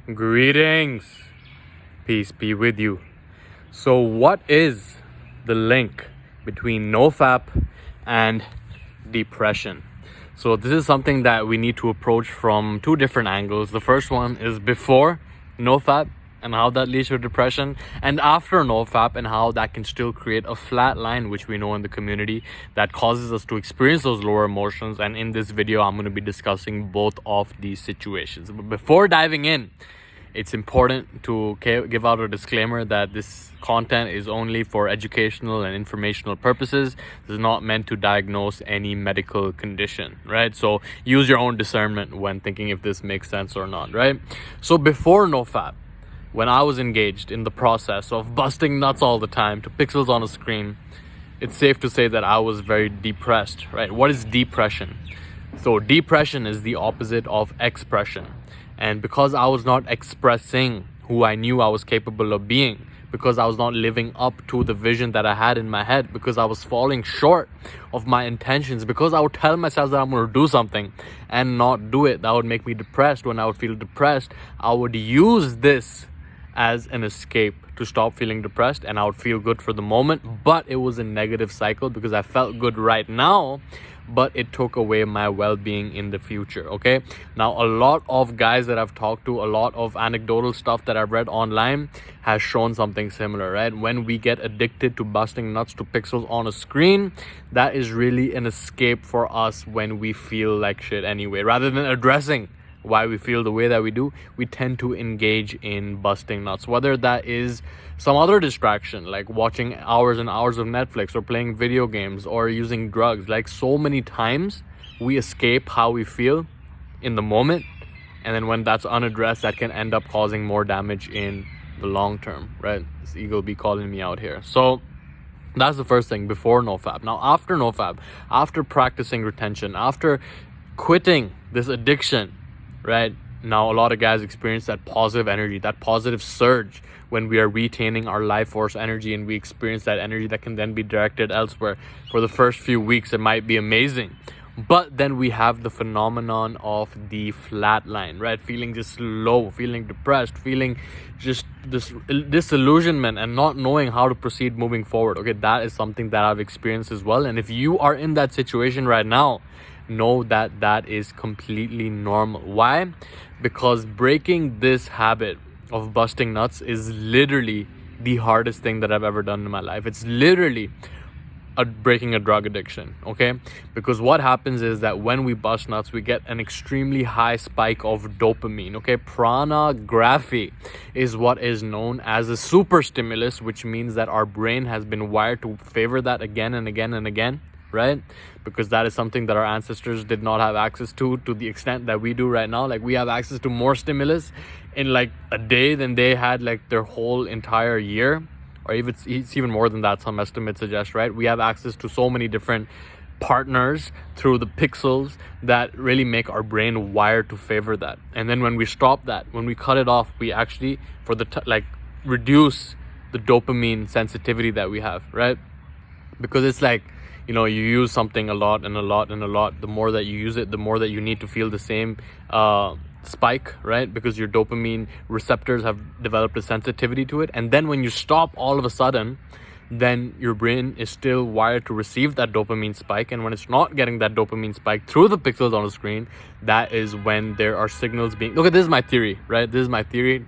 Greetings. Peace be with you. So what is the link between NoFap and depression? So this is something that we need to approach from two different angles. The first one is before NoFap and how that leads to depression, and after NoFap and how that can still create a flat line, which we know in the community, that causes us to experience those lower emotions. And in this video, I'm going to be discussing both of these situations. But before diving in, it's important to give out a disclaimer that this content is only for educational and informational purposes. This is not meant to diagnose any medical condition, right? So use your own discernment when thinking if this makes sense or not, right? So before NoFap, when I was engaged in the process of busting nuts all the time to pixels on a screen, it's safe to say that I was very depressed, right? What is depression? So depression is the opposite of expression. And because I was not expressing who I knew I was capable of being, because I was not living up to the vision that I had in my head, because I was falling short of my intentions, because I would tell myself that I'm going to do something and not do it, that would make me depressed. When I would feel depressed, I would use this as an escape to stop feeling depressed, and I would feel good for the moment, but it was a negative cycle because I felt good right now, but it took away my well-being in the future. Okay, now a lot of guys that I've talked to, a lot of anecdotal stuff that I've read online has shown something similar, right? When we get addicted to busting nuts to pixels on a screen, that is really an escape for us when we feel like shit anyway. Rather than addressing why we feel the way that we do, we tend to engage in busting nuts, whether that is some other distraction like watching hours and hours of Netflix or playing video games or using drugs. Like, so many times we escape how we feel in the moment, and then when that's unaddressed, that can end up causing more damage in the long term, right? This ego be calling me out here. So that's the first thing, before NoFap. Now after NoFap, after practicing retention, after quitting this addiction, right? Now a lot of guys experience that positive energy, that positive surge when we are retaining our life force energy, and we experience that energy that can then be directed elsewhere. For the first few weeks, it might be amazing, but then we have the phenomenon of the flat line, right? Feeling just low, feeling depressed, feeling just this disillusionment and not knowing how to proceed moving forward. Okay, that is something that I've experienced as well. And if you are in that situation right now, know that that is completely normal. Why? Because breaking this habit of busting nuts is literally the hardest thing that I've ever done in my life. It's literally breaking a drug addiction, okay? Because what happens is that when we bust nuts, we get an extremely high spike of dopamine, okay? Pornography is what is known as a super stimulus, which means that our brain has been wired to favor that again and again and again, right? Because that is something that our ancestors did not have access to the extent that we do right now. Like, we have access to more stimulus in like a day than they had like their whole entire year, or even it's even more than that, some estimates suggest, right? We have access to so many different partners through the pixels that really make our brain wired to favor that. And then when we stop that, when we cut it off, we actually reduce the dopamine sensitivity that we have, right? Because it's like, you know, you use something a lot and a lot and a lot. The more that you use it, the more that you need to feel the same spike, right? Because your dopamine receptors have developed a sensitivity to it. And then when you stop, all of a sudden, then your brain is still wired to receive that dopamine spike. And when it's not getting that dopamine spike through the pixels on the screen, that is when there are signals being... Look, this is my theory, right? This is my theory.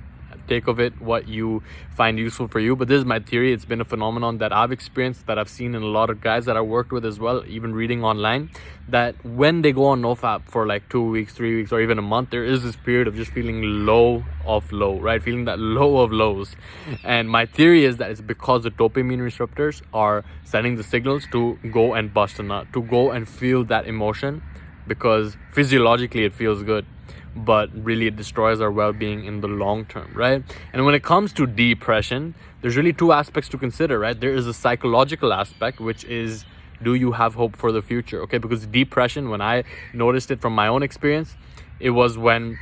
Take of it what you find useful for you, but this is my theory. It's been a phenomenon that I've experienced, that I've seen in a lot of guys that I worked with as well, even reading online, that when they go on NoFap for like 2 weeks, 3 weeks, or even a month, there is this period of just feeling low of low, right? Feeling that low of lows. And my theory is that it's because the dopamine receptors are sending the signals to go and bust a nut, to go and feel that emotion, because physiologically it feels good, but really it destroys our well-being in the long term, right? And when it comes to depression, there's really two aspects to consider, right? There is a psychological aspect, which is, do you have hope for the future? Okay, because depression, when I noticed it from my own experience, it was when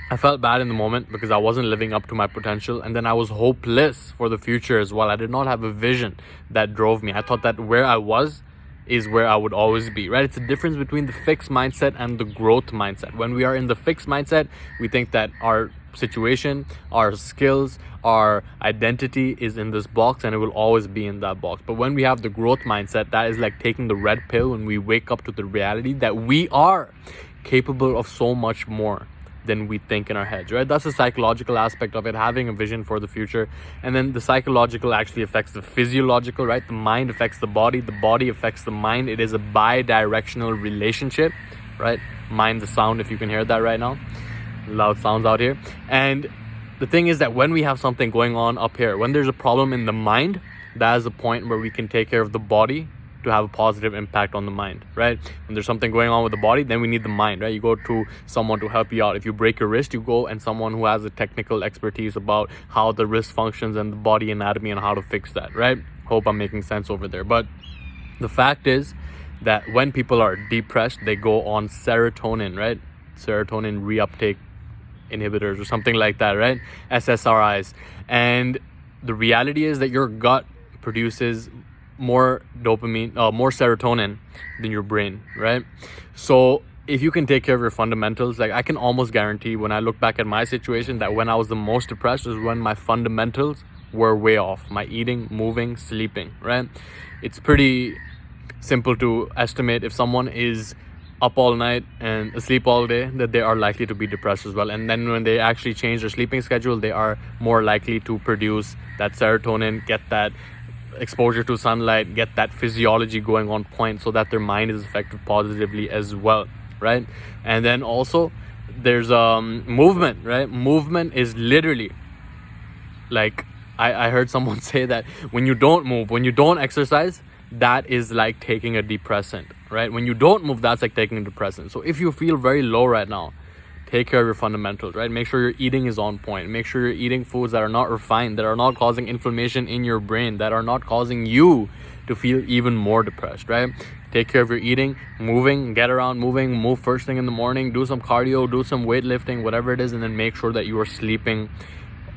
I felt bad in the moment because I wasn't living up to my potential, and then I was hopeless for the future as well. I did not have a vision that drove me. I thought that where I was is where I would always be, right? It's a difference between the fixed mindset and the growth mindset. When we are in the fixed mindset, we think that our situation, our skills, our identity is in this box, and it will always be in that box. But when we have the growth mindset, that is like taking the red pill, when we wake up to the reality that we are capable of so much more than we think in our heads, right? That's the psychological aspect of it, having a vision for the future. And then the psychological actually affects the physiological, right? The mind affects the body affects the mind. It is a bi-directional relationship, right? Mind the sound, if you can hear that right now. Loud sounds out here. And the thing is that when we have something going on up here, when there's a problem in the mind, that is the point where we can take care of the body to have a positive impact on the mind, right? When there's something going on with the body, then we need the mind, right? You go to someone to help you out. If you break your wrist, you go and someone who has a technical expertise about how the wrist functions and the body anatomy and how to fix that, right? Hope I'm making sense over there. But the fact is that when people are depressed, they go on serotonin, right? Serotonin reuptake inhibitors or something like that, right? SSRIs. And the reality is that your gut produces more dopamine, more serotonin than your brain, right? So if you can take care of your fundamentals, like I can almost guarantee, when I look back at my situation, that when I was the most depressed is when my fundamentals were way off. My eating, moving, sleeping, right? It's pretty simple to estimate if someone is up all night and asleep all day, that they are likely to be depressed as well. And then when they actually change their sleeping schedule, they are more likely to produce that serotonin, get that exposure to sunlight, get that physiology going on point, so that their mind is affected positively as well, right? And then also there's movement, right? Movement is literally like, I heard someone say that when you don't move, when you don't exercise, that is like taking a depressant, right? When you don't move, that's like taking a depressant. So if you feel very low right now, take care of your fundamentals, right? Make sure your eating is on point. Make sure you're eating foods that are not refined, that are not causing inflammation in your brain, that are not causing you to feel even more depressed, right? Take care of your eating, moving, get around moving, move first thing in the morning, do some cardio, do some weightlifting, whatever it is, and then make sure that you are sleeping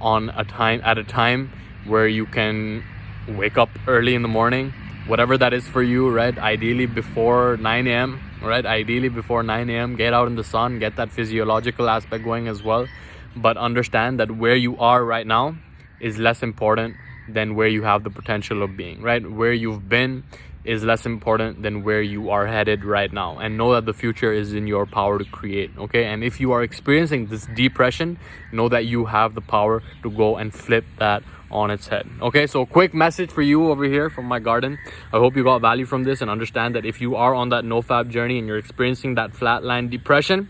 at a time where you can wake up early in the morning, whatever that is for you, right? Ideally before 9 a.m., right? Ideally before 9 a.m. Get out in the sun, get that physiological aspect going as well. But understand that where you are right now is less important than where you have the potential of being, right? Where you've been is less important than where you are headed right now. And know that the future is in your power to create, okay? And if you are experiencing this depression, know that you have the power to go and flip that on its head, okay? So quick message for you over here from my garden. I hope you got value from this, and understand that if you are on that NoFap journey and you're experiencing that flatline depression,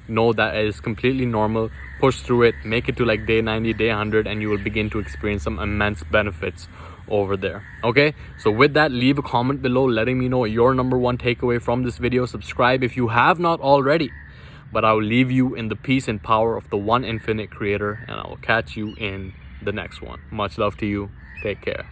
know that it is completely normal. Push through it, make it to like day 90, day 100, and you will begin to experience some immense benefits over there, okay? So with that, leave a comment below letting me know your number one takeaway from this video. Subscribe if you have not already. But I will leave you in the peace and power of the one infinite creator, and I will catch you in the next one. Much love to you. Take care.